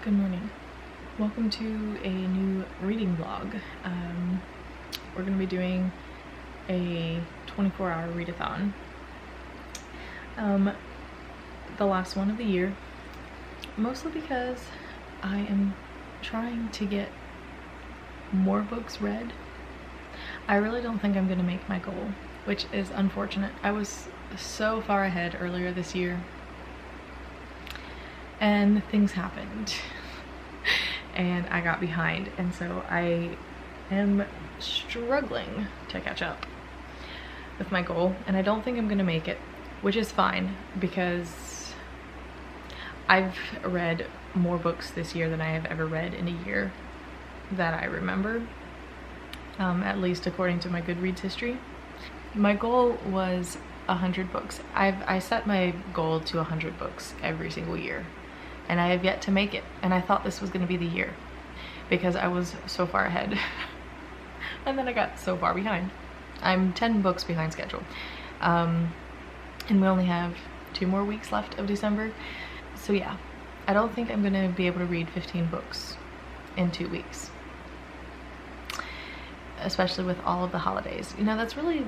Good morning. Welcome to a new reading vlog. We're going to be doing a 24-hour readathon. The last one of the year, mostly because I am trying to get more books read. I really don't think I'm going to make my goal, which is unfortunate. I was so far ahead earlier this year, and things happened and I got behind, and so I am struggling to catch up with my goal, and I don't think I'm gonna make it, which is fine because I've read more books this year than I have ever read in a year that I remember, at least according to my Goodreads history. My goal was 100 books. I set my goal to 100 books every single year, and I have yet to make it, and I thought this was going to be the year because I was so far ahead and then I got so far behind. I'm 10 books behind schedule, and we only have 2 more weeks left of December, so yeah, I don't think I'm gonna be able to read 15 books in 2 weeks, especially with all of the holidays. You know, that's really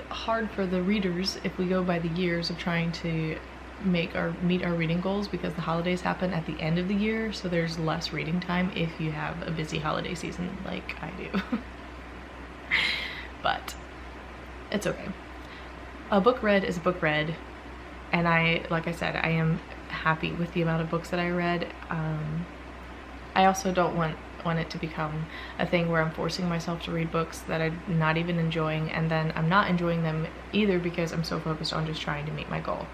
hard for the readers if we go by the years of trying to meet our reading goals, because the holidays happen at the end of the year, so there's less reading time if you have a busy holiday season like I do. But it's okay. A book read is a book read, and like I said, I am happy with the amount of books that I read. I also don't want it to become a thing where I'm forcing myself to read books that I'm not even enjoying, and then I'm not enjoying them either because I'm so focused on just trying to meet my goal.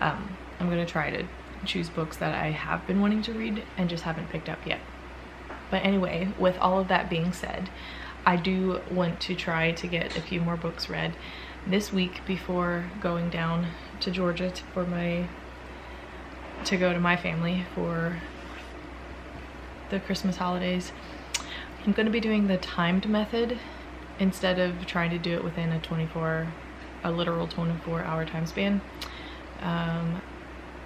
I'm gonna try to choose books that I have been wanting to read and just haven't picked up yet. But anyway, with all of that being said, I do want to try to get a few more books read this week before going down to Georgia to go to my family for the Christmas holidays. I'm going to be doing the timed method instead of trying to do it within a literal 24-hour time span,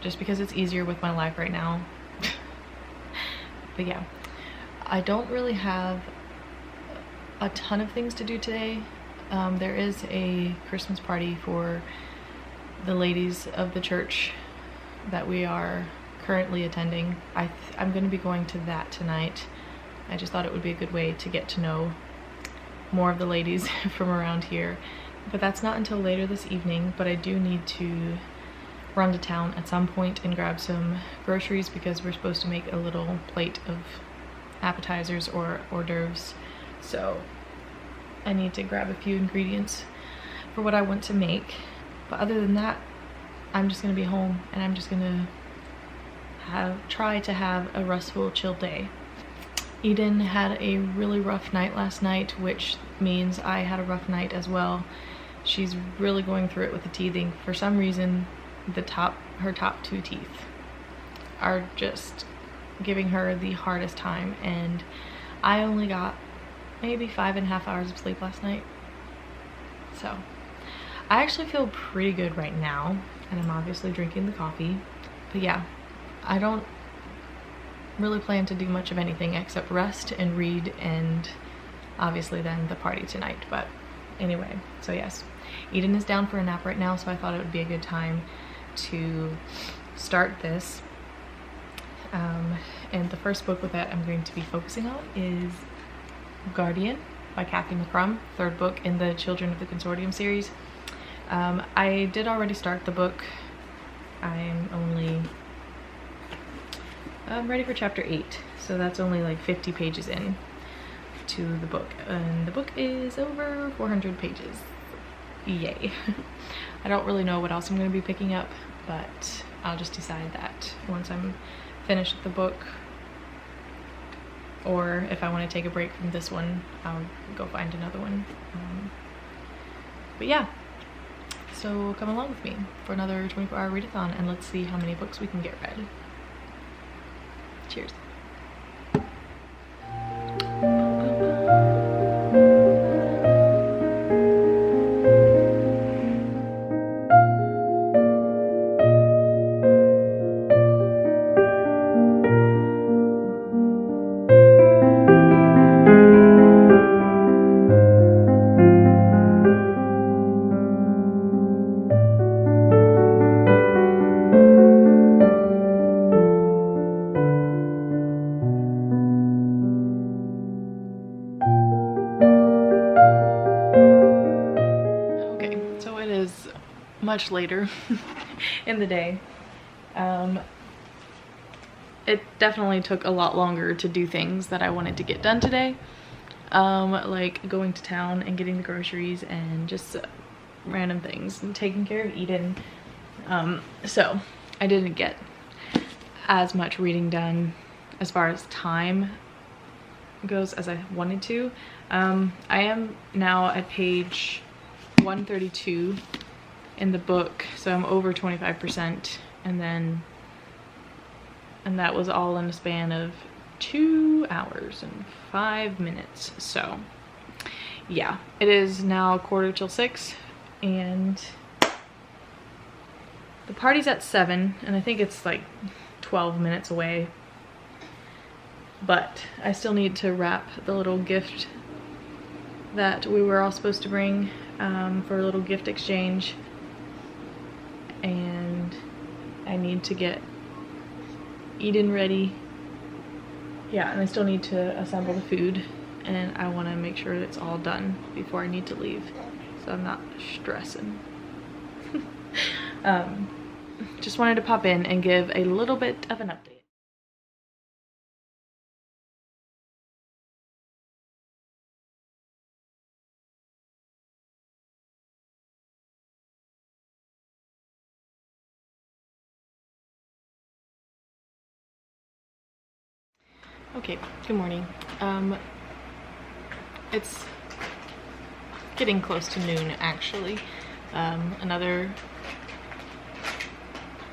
just because it's easier with my life right now. But yeah, I don't really have a ton of things to do today. There is a Christmas party for the ladies of the church that we are currently attending. I'm going to be going to that tonight. I just thought it would be a good way to get to know more of the ladies from around here, but that's not until later this evening. But I do need to run to town at some point and grab some groceries because we're supposed to make a little plate of appetizers or hors d'oeuvres, so I need to grab a few ingredients for what I want to make. But other than that, I'm just gonna be home and I'm just gonna try to have a restful, chill day. Eden had a really rough night last night, which means I had a rough night as well. She's really going through it with the teething. For some reason, her top 2 teeth are just giving her the hardest time, and I only got maybe 5.5 hours of sleep last night. So I actually feel pretty good right now, and I'm obviously drinking the coffee. But yeah, I don't really plan to do much of anything except rest and read, and obviously then the party tonight. But anyway, so yes, Eden is down for a nap right now, so I thought it would be a good time to start this. And the first book with that I'm going to be focusing on is Guardian by Kathy McCrum, 3rd book in the Children of the Consortium series. I did already start the book. I'm ready for chapter 8, so that's only like 50 pages in to the book, and the book is over 400 pages. Yay. I don't really know what else I'm going to be picking up, but I'll just decide that once I'm finished with the book, or if I want to take a break from this one, I'll go find another one. But yeah, so come along with me for another 24-hour readathon, and let's see how many books we can get read. Cheers. much later in the day. It definitely took a lot longer to do things that I wanted to get done today. Like going to town and getting the groceries and just random things and taking care of Eden. So I didn't get as much reading done as far as time goes as I wanted to. I am now at page 132 in the book, so I'm over 25%, and that was all in a span of 2 hours and 5 minutes. So yeah, it is now 6:15 and the party's at 7, and I think it's like 12 minutes away, but I still need to wrap the little gift that we were all supposed to bring for a little gift exchange, and I need to get Eden ready. Yeah, and I still need to assemble the food, and I want to make sure that it's all done before I need to leave, so I'm not stressing. Just wanted to pop in and give a little bit of an update. Okay, good morning. It's getting close to noon, actually. Another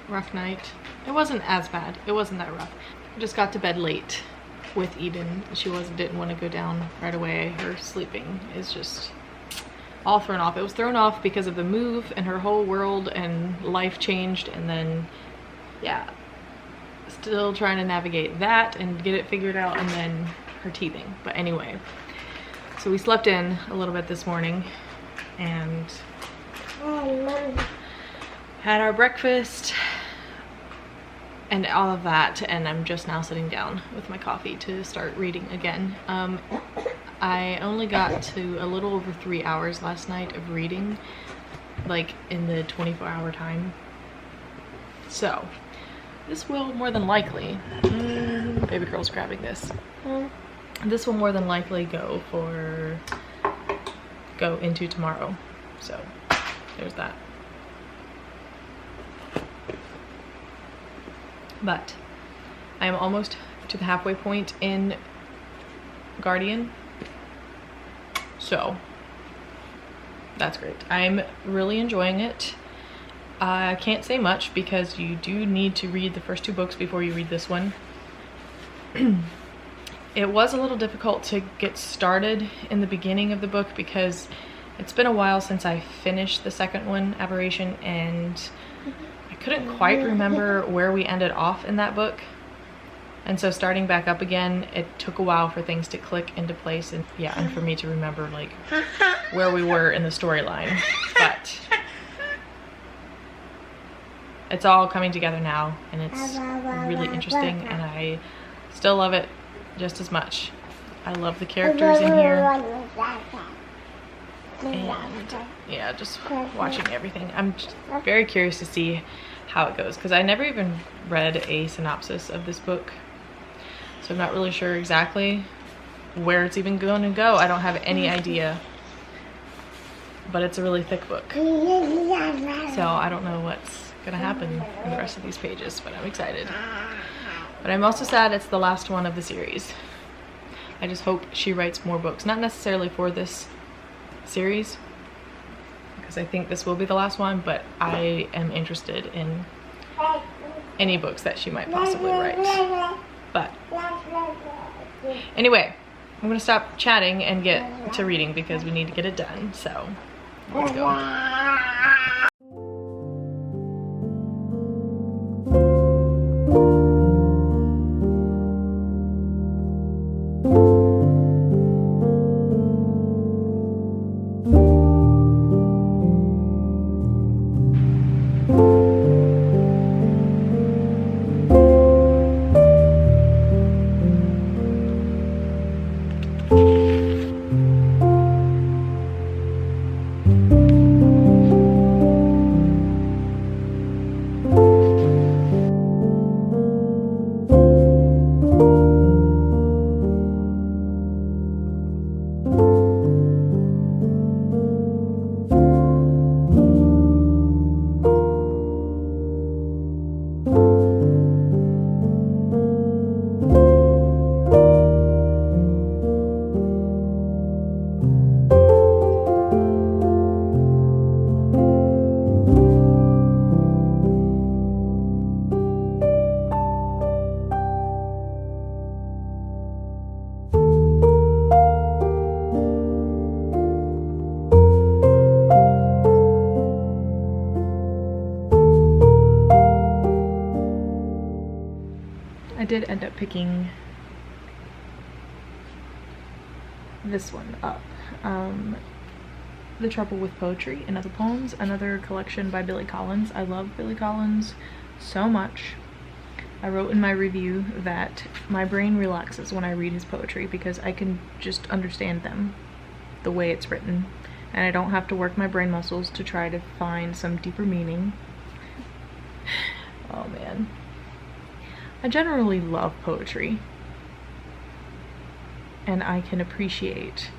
rough night. It wasn't as bad. It wasn't that rough. I just got to bed late with Eden. She didn't want to go down right away. Her sleeping is just all thrown off. It was thrown off because of the move, and her whole world and life changed, and then yeah, still trying to navigate that and get it figured out, and then her teething. But anyway, so we slept in a little bit this morning and had our breakfast and all of that, and I'm just now sitting down with my coffee to start reading again. I only got to a little over 3 hours last night of reading, like in the 24-hour time. So this will more than likely, baby girl's grabbing this. This will more than likely go into tomorrow. So there's that. But I am almost to the halfway point in Guardian, so that's great. I'm really enjoying it. I can't say much because you do need to read the first 2 books before you read this one. It was a little difficult to get started in the beginning of the book because it's been a while since I finished the second one, Aberration, and I couldn't quite remember where we ended off in that book. And so starting back up again, it took a while for things to click into place, and yeah, and for me to remember like where we were in the storyline. But it's all coming together now, and it's really interesting, and I still love it just as much. I love the characters in here, and yeah, just watching everything. I'm just very curious to see how it goes, because I never even read a synopsis of this book, so I'm not really sure exactly where it's even going to go. I don't have any idea, but it's a really thick book, so I don't know what's gonna happen in the rest of these pages, but I'm excited. But I'm also sad it's the last one of the series. I just hope she writes more books, not necessarily for this series, because I think this will be the last one, but I am interested in any books that she might possibly write. But anyway, I'm gonna stop chatting and get to reading because we need to get it done, so let's go. I did end up picking this one up. The Trouble with Poetry and Other Poems, another collection by Billy Collins. I love Billy Collins so much. I wrote in my review that my brain relaxes when I read his poetry because I can just understand them the way it's written, and I don't have to work my brain muscles to try to find some deeper meaning. Oh man. I generally love poetry, and I can appreciate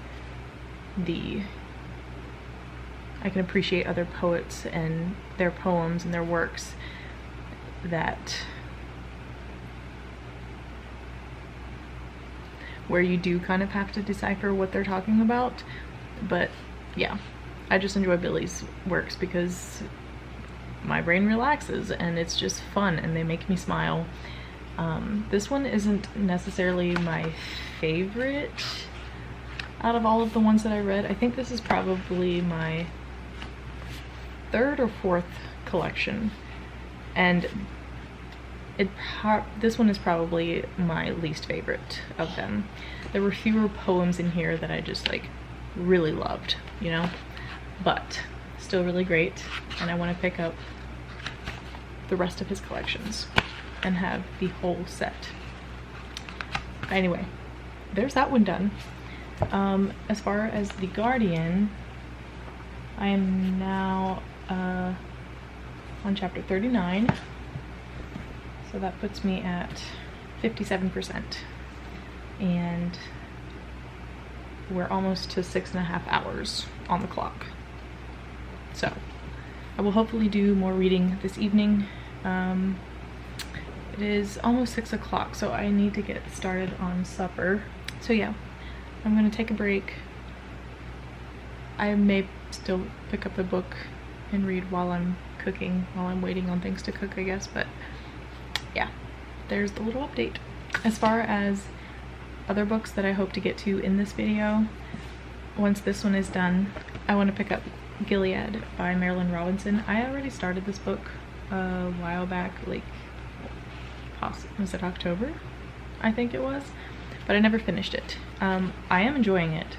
other poets and their poems and their works where you do kind of have to decipher what they're talking about. But yeah, I just enjoy Billy's works because my brain relaxes and it's just fun and they make me smile. This one isn't necessarily my favorite out of all of the ones that I read. I think this is probably my third or fourth collection, and this one is probably my least favorite of them. There were fewer poems in here that I just like really loved, you know, but still really great, and I want to pick up the rest of his collections and have the whole set. Anyway, there's that one done. As far as The Guardian, I am now on chapter 39, so that puts me at 57%, and we're almost to 6.5 hours on the clock. So I will hopefully do more reading this evening. It is almost 6 o'clock, so I need to get started on supper. So yeah, I'm gonna take a break. I may still pick up the book and read while I'm cooking, while I'm waiting on things to cook, I guess, but yeah, there's the little update. As far as other books that I hope to get to in this video, once this one is done, I want to pick up Gilead by Marilyn Robinson. I already started this book a while back, like, was it October? I think it was, but I never finished it. I am enjoying it.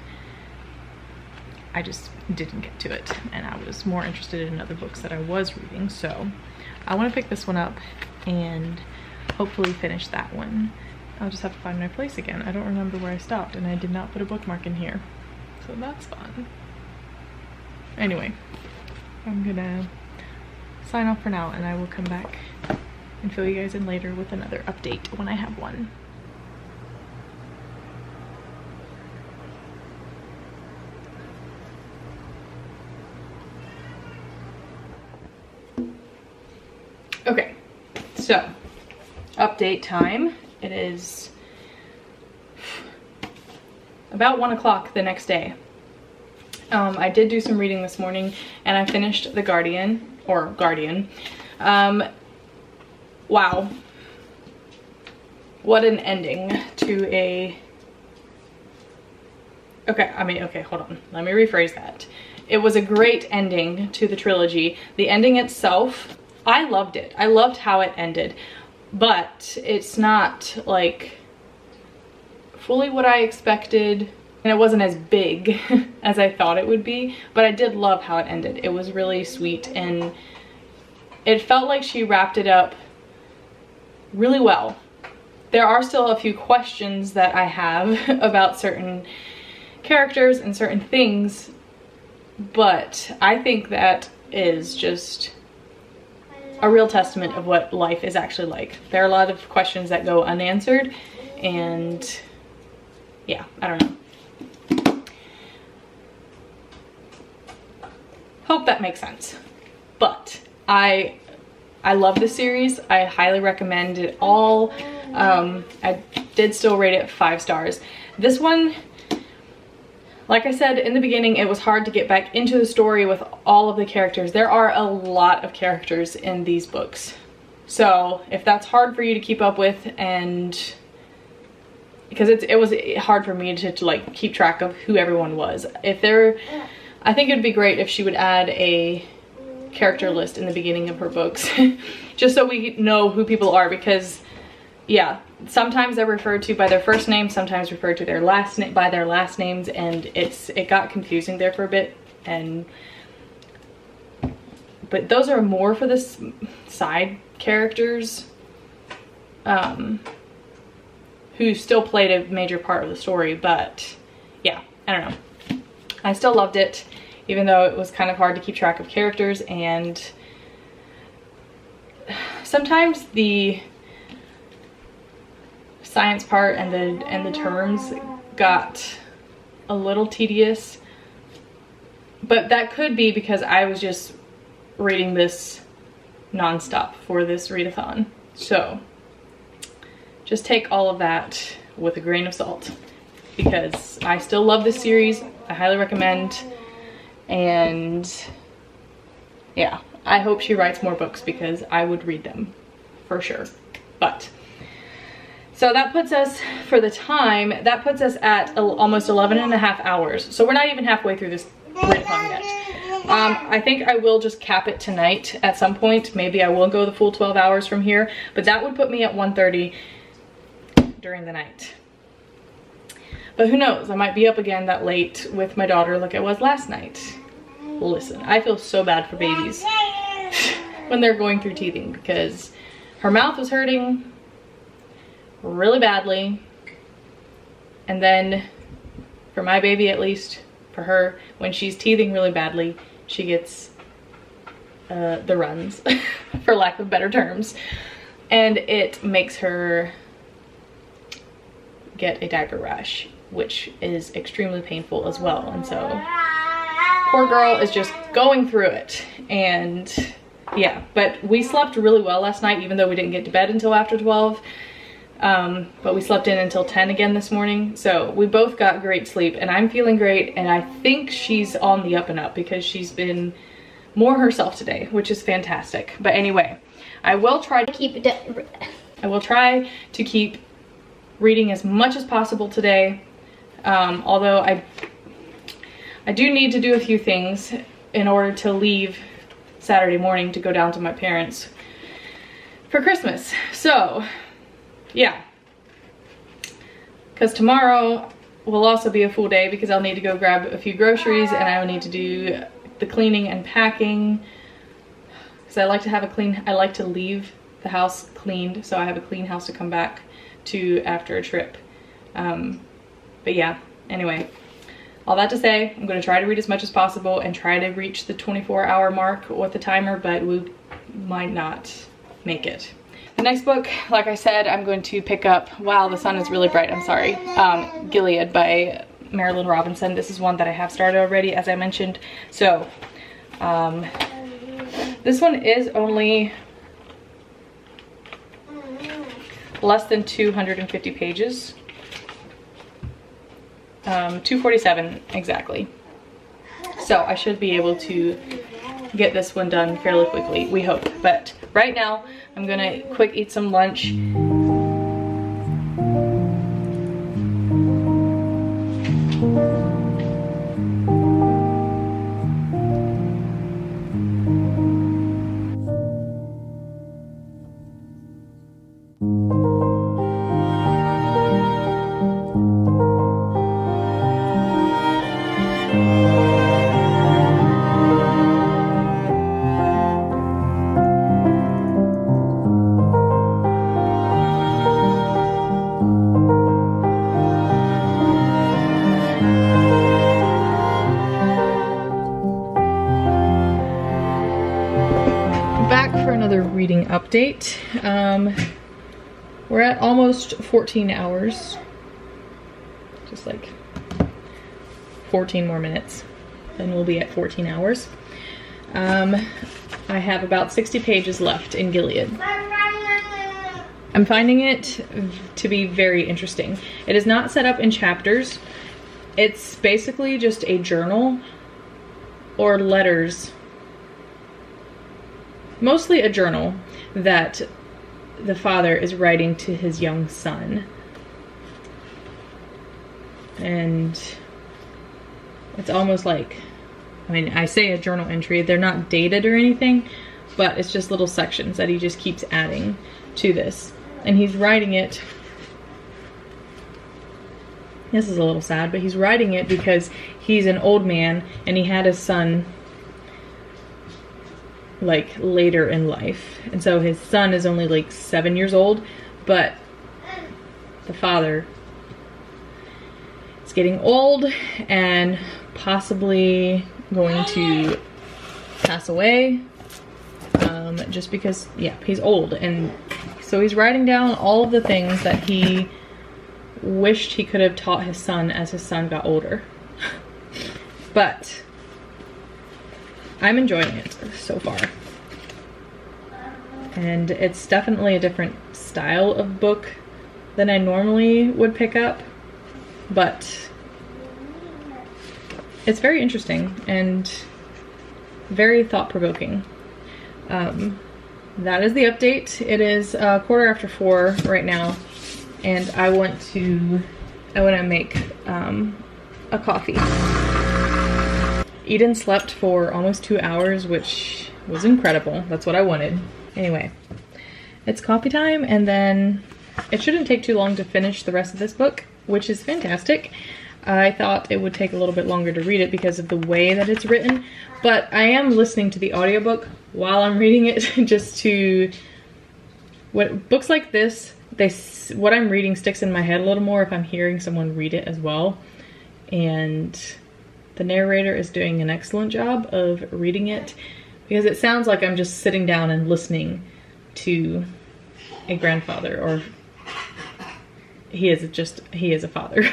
I just didn't get to it, and I was more interested in other books that I was reading, so I want to pick this one up and hopefully finish that one. I'll just have to find my place again. I don't remember where I stopped, and I did not put a bookmark in here, so that's fun. Anyway, I'm gonna sign off for now, and I will come back and fill you guys in later with another update when I have one. Okay, so update time. It is about 1 o'clock the next day. I did do some reading this morning, and I finished The Guardian. Wow, what an ending to a... Okay, hold on. Let me rephrase that. It was a great ending to the trilogy. The ending itself, I loved it. I loved how it ended, but it's not like fully what I expected, and it wasn't as big as I thought it would be, but I did love how it ended. It was really sweet, and it felt like she wrapped it up really well. There are still a few questions that I have about certain characters and certain things, but I think that is just a real testament of what life is actually like. There are a lot of questions that go unanswered, and yeah, I don't know. Hope that makes sense. But I love this series. I highly recommend it all. I did still rate it 5 stars. This one, like I said in the beginning, it was hard to get back into the story with all of the characters. There are a lot of characters in these books. So if that's hard for you to keep up with, and because it was hard for me to like keep track of who everyone was. I think it'd be great if she would add a character list in the beginning of her books just so we know who people are, because yeah, sometimes they're referred to by their first name, sometimes referred to their last name by their last names, and it got confusing there for a bit. But those are more for the side characters who still played a major part of the story. But yeah, I don't know. I still loved it, even though it was kind of hard to keep track of characters, and sometimes the science part and the terms got a little tedious, but that could be because I was just reading this nonstop for this readathon. So just take all of that with a grain of salt, because I still love this series. I highly recommend, and yeah, I hope she writes more books because I would read them for sure. But so that puts us, for the time, that puts us at almost 11.5 hours. So we're not even halfway through this readathon yet. I think I will just cap it tonight at some point. Maybe I will go the full 12 hours from here, but that would put me at 1:30 during the night. But who knows, I might be up again that late with my daughter like I was last night. Listen, I feel so bad for babies when they're going through teething, because her mouth was hurting really badly. And then for my baby, at least for her, when she's teething really badly, she gets the runs, for lack of better terms. And it makes her get a diaper rash, which is extremely painful as well. And so poor girl is just going through it. And yeah, but we slept really well last night, even though we didn't get to bed until after 12. But we slept in until 10 again this morning. So we both got great sleep, and I'm feeling great. And I think she's on the up and up because she's been more herself today, which is fantastic. But anyway, I will try to keep reading as much as possible today. Although I do need to do a few things in order to leave Saturday morning to go down to my parents for Christmas. So yeah, because tomorrow will also be a full day, because I'll need to go grab a few groceries, and I will need to do the cleaning and packing, because I like to leave the house cleaned, so I have a clean house to come back to after a trip. But yeah, anyway, all that to say, I'm going to try to read as much as possible and try to reach the 24-hour mark with the timer, but we might not make it. The next book, like I said, I'm going to pick up, wow, the sun is really bright, I'm sorry, Gilead by Marilyn Robinson. This is one that I have started already, as I mentioned. So this one is only less than 250 pages. 247 exactly. So I should be able to get this one done fairly quickly, we hope. But right now, I'm gonna quick eat some lunch. Reading update. We're at almost 14 hours. Just like 14 more minutes, then we'll be at 14 hours. I have about 60 pages left in Gilead. I'm finding it to be very interesting. It is not set up in chapters. It's basically just a journal or letters, mostly a journal that the father is writing to his young son. And it's almost like, I mean, I say a journal entry, they're not dated or anything, but it's just little sections that he just keeps adding to this. And he's writing it This is a little sad, but he's writing it because he's an old man and he had his son like later in life. And so his son is only like 7 years old, but the father is getting old and possibly going to pass away. Just because, yeah, he's old. And so he's writing down all of the things that he wished he could have taught his son as his son got older. But I'm enjoying it so far. And it's definitely a different style of book than I normally would pick up, but it's very interesting and very thought-provoking. That is the update. It is 4:15 right now, and I want to make a coffee. Eden slept for almost 2 hours, which was incredible. That's what I wanted. Anyway, it's coffee time, and then it shouldn't take too long to finish the rest of this book, which is fantastic. I thought it would take a little bit longer to read it because of the way that it's written, but I am listening to the audiobook while I'm reading it just to... Books like this, what I'm reading sticks in my head a little more if I'm hearing someone read it as well. And the narrator is doing an excellent job of reading it because it sounds like I'm just sitting down and listening to a grandfather, or he is a father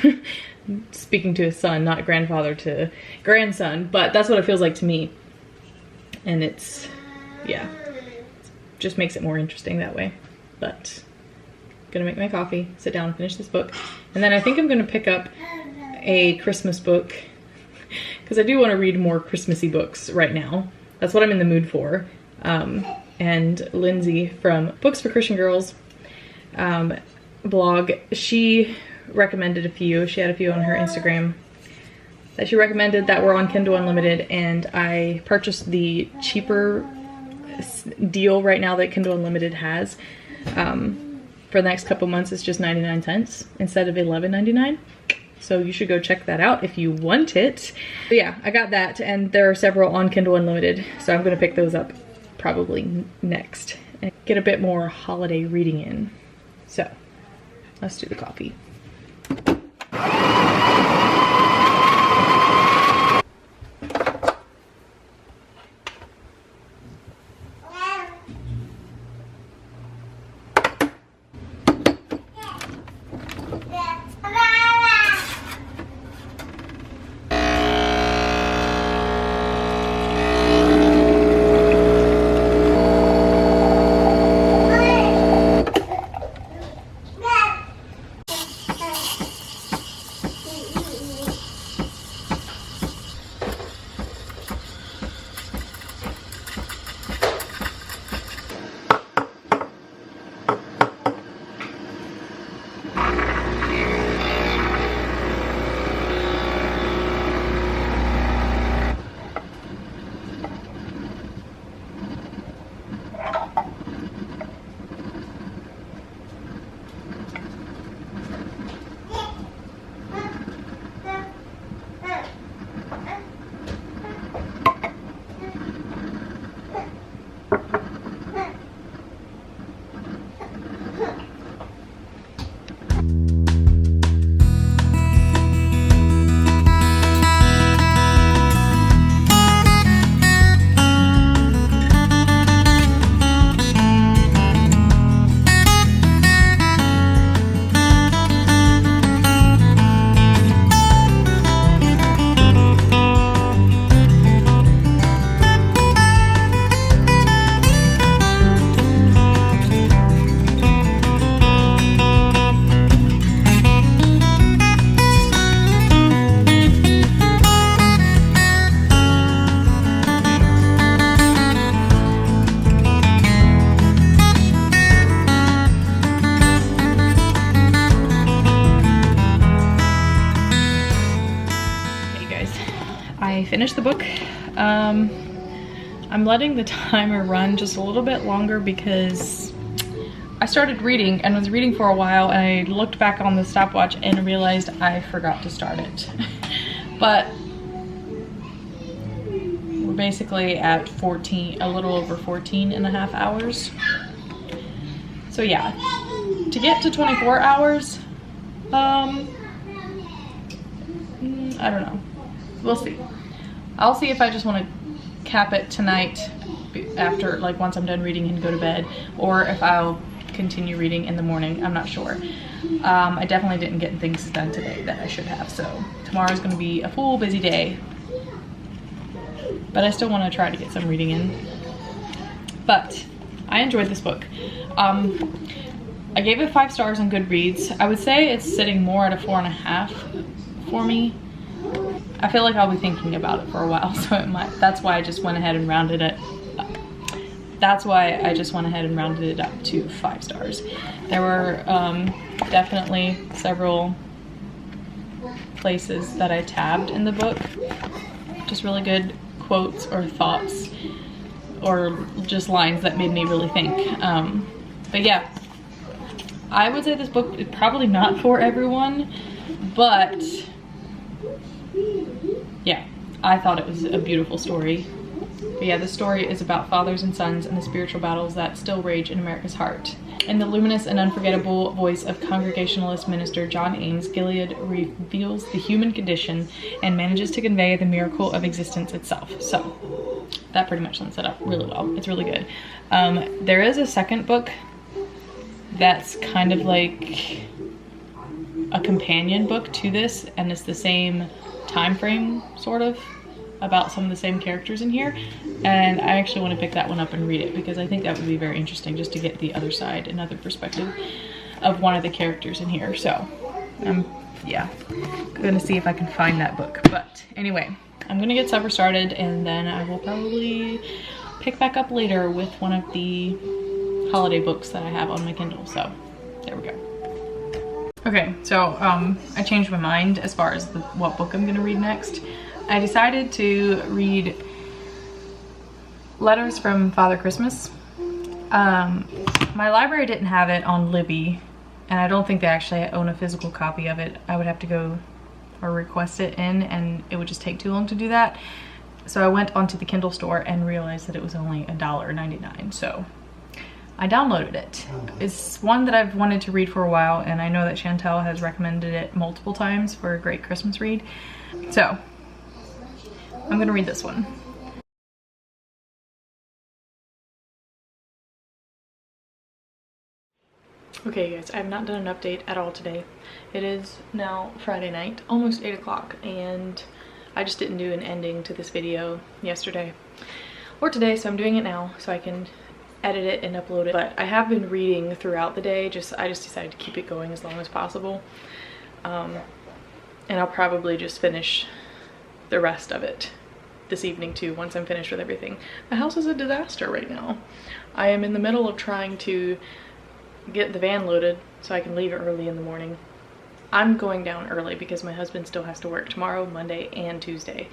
speaking to his son, not grandfather to grandson, but that's what it feels like to me. And it's, yeah, just makes it more interesting that way. But I'm gonna make my coffee, sit down, finish this book, and then I think I'm gonna pick up a Christmas book because I do want to read more Christmassy books right now. That's what I'm in the mood for. And Lindsay from Books for Christian Girls blog, she recommended a few. She had a few on her Instagram that she recommended that were on Kindle Unlimited, and I purchased the cheaper deal right now that Kindle Unlimited has. For the next couple months, it's just 99 cents instead of $11.99. So you should go check that out if you want it. But yeah, I got that, and there are several on Kindle Unlimited, so I'm gonna pick those up probably next and get a bit more holiday reading in. So let's do the coffee. Finished the book. I'm letting the timer run just a little bit longer because I started reading and was reading for a while, and I looked back on the stopwatch and realized I forgot to start it. But we're basically at 14, a little over 14 and a half hours. So yeah, to get to 24 hours, I don't know. We'll see. I'll see if I just want to cap it tonight after, like, once I'm done reading and go to bed, or if I'll continue reading in the morning. I'm not sure. I definitely didn't get things done today that I should have, so tomorrow's going to be a full busy day. But I still want to try to get some reading in. But I enjoyed this book. I gave it 5 stars on Goodreads. I would say it's sitting more at a 4.5 for me. I feel like I'll be thinking about it for a while, so it might. That's why I just went ahead and rounded it. That's why I just went ahead and rounded it up to 5 stars. There were definitely several places that I tabbed in the book. Just really good quotes or thoughts, or just lines that made me really think. But yeah, I would say this book is probably not for everyone, but yeah, I thought it was a beautiful story. But yeah, the story is about fathers and sons and the spiritual battles that still rage in America's heart. In the luminous and unforgettable voice of Congregationalist minister John Ames, Gilead reveals the human condition and manages to convey the miracle of existence itself. So that pretty much sums it up really well. It's really good. There is a second book that's kind of like a companion book to this, and it's the same time frame, sort of, about some of the same characters in here, and I actually want to pick that one up and read it because I think that would be very interesting, just to get the other side, another perspective of one of the characters in here. So yeah, I'm gonna see if I can find that book. But anyway, I'm gonna get supper started, and then I will probably pick back up later with one of the holiday books that I have on my Kindle. So there we go. Okay, so I changed my mind as far as what book I'm gonna read next. I decided to read Letters from Father Christmas. My library didn't have it on Libby, and I don't think they actually own a physical copy of it. I would have to go or request it in, and it would just take too long to do that. So I went onto the Kindle store and realized that it was only $1.99. So I downloaded it. It's one that I've wanted to read for a while, and I know that Chantel has recommended it multiple times for a great Christmas read. So I'm gonna read this one. Okay guys, I have not done an update at all today. It is now Friday night, almost 8 o'clock, and I just didn't do an ending to this video yesterday or today, so I'm doing it now so I can edit it and upload it. But I have been reading throughout the day. I just decided to keep it going as long as possible. And I'll probably just finish the rest of it this evening too, once I'm finished with everything. The house is a disaster right now. I am in the middle of trying to get the van loaded so I can leave it early in the morning. I'm going down early because my husband still has to work tomorrow, Monday, and Tuesday.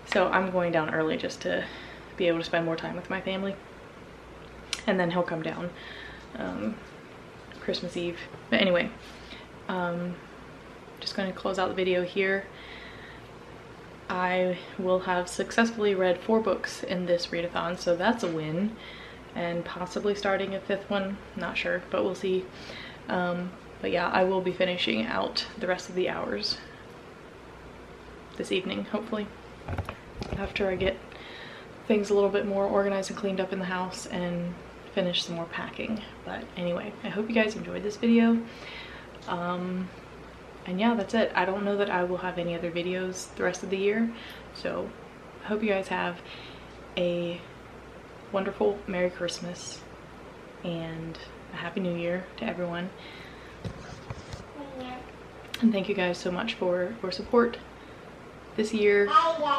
So I'm going down early just to be able to spend more time with my family. And then he'll come down Christmas Eve. But anyway, just going to close out the video here. I will have successfully read 4 books in this readathon, so that's a win. And possibly starting a 5th one, not sure, but we'll see. But yeah, I will be finishing out the rest of the hours this evening, hopefully, after I get things a little bit more organized and cleaned up in the house and finish some more packing. But anyway, I hope you guys enjoyed this video. And yeah, that's it. I don't know that I will have any other videos the rest of the year, so I hope you guys have a wonderful Merry Christmas and a Happy New Year to everyone. And thank you guys so much for your support this year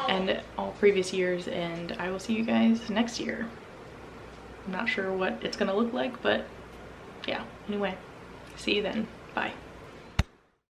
and all previous years, and I will see you guys next year. I'm not sure what it's gonna look like, but yeah, anyway, see you then. Bye.